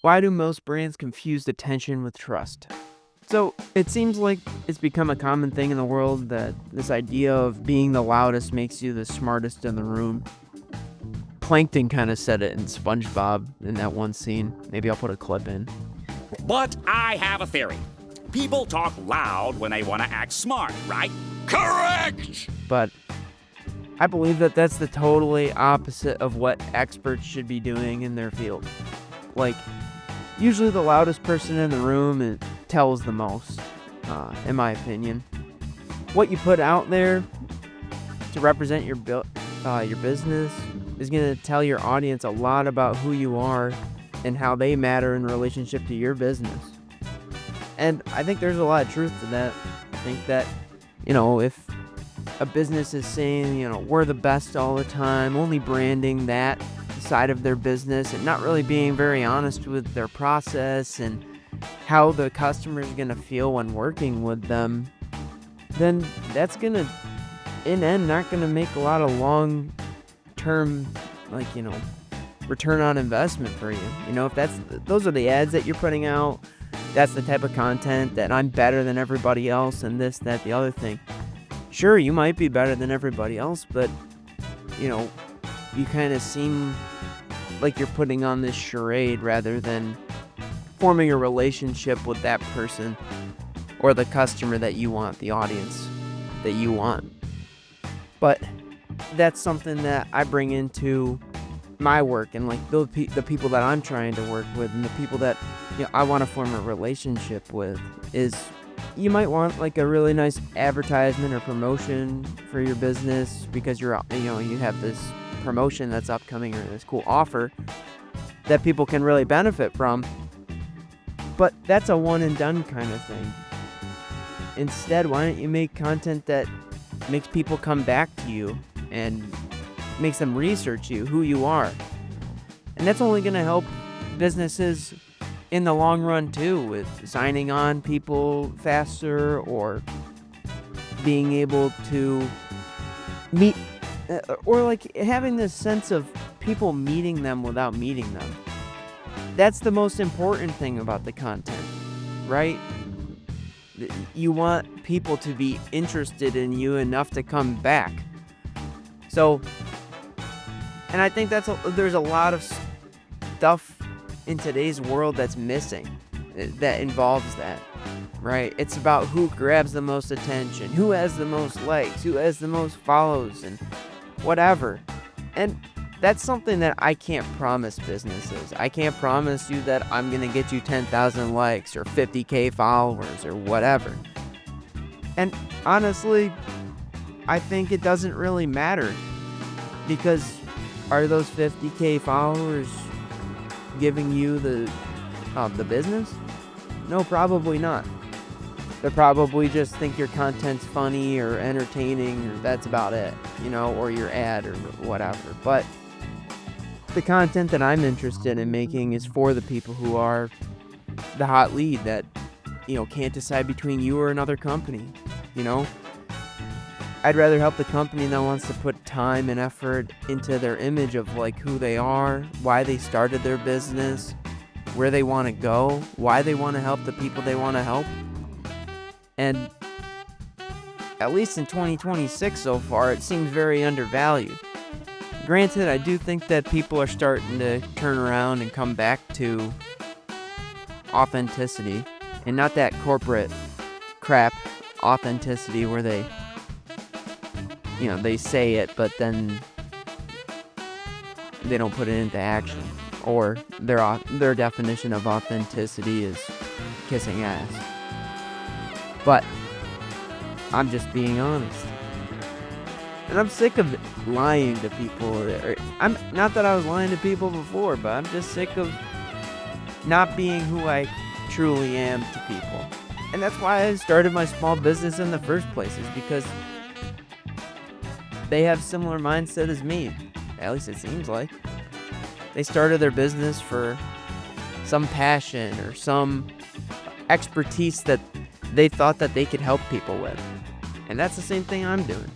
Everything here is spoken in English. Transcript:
Why do most brands confuse attention with trust? So it seems like it's become a common thing in the world that this idea of being the loudest makes you the smartest in the room. Plankton kind of said it in SpongeBob in that one scene. Maybe I'll put a clip in. But I have a theory. People talk loud when they want to act smart, right? Correct! But I believe that that's the totally opposite of what experts should be doing in their field. Like, usually the loudest person in the room tells the most, in my opinion. What you put out there to represent your business is going to tell your audience a lot about who you are and how they matter in relationship to your business. And I think there's a lot of truth to that. I think that, if a business is saying, we're the best all the time, only branding that side of their business and not really being very honest with their process and how the customer is going to feel when working with them, then that's going to, in end, not going to make a lot of long-term, return on investment for you. If those are the ads that you're putting out, that's the type of content that I'm better than everybody else and this, that, the other thing. Sure, you might be better than everybody else, but, you kind of seem like you're putting on this charade rather than forming a relationship with that person or the customer that you want, the audience that you want. But that's something that I bring into my work and the people that I'm trying to work with and the people that I want to form a relationship with is you might want a really nice advertisement or promotion for your business because you have this promotion that's upcoming or this cool offer that people can really benefit from. But that's a one and done kind of thing. Instead, why don't you make content that makes people come back to you and makes them research you, who you are. And that's only going to help businesses in the long run too, with signing on people faster or being able to meet or having this sense of people meeting them without meeting them. That's the most important thing about the content, right? You want people to be interested in you enough to come back. So, and I think there's a lot of stuff in today's world that's missing that involves that, right? It's about who grabs the most attention, who has the most likes, who has the most follows, and whatever. And that's something that I can't promise businesses. I can't promise you that I'm going to get you 10,000 likes or 50K followers or whatever. And honestly, I think it doesn't really matter because are those 50K followers giving you the business? No, probably not. They probably just think your content's funny or entertaining or that's about it, or your ad or whatever. But the content that I'm interested in making is for the people who are the hot lead that, can't decide between you or another company, I'd rather help the company that wants to put time and effort into their image of who they are, why they started their business, where they want to go, why they want to help the people they want to help. And at least in 2026 so far, it seems very undervalued. Granted, I do think that people are starting to turn around and come back to authenticity and not that corporate crap authenticity where they say it, but then they don't put it into action. Or their definition of authenticity is kissing ass. But I'm just being honest. And I'm sick of lying to people. I'm not that I was lying to people before, but I'm just sick of not being who I truly am to people. And that's why I started my small business in the first place, is because they have similar mindset as me. At least it seems like. They started their business for some passion or some expertise that they thought that they could help people with. And that's the same thing I'm doing.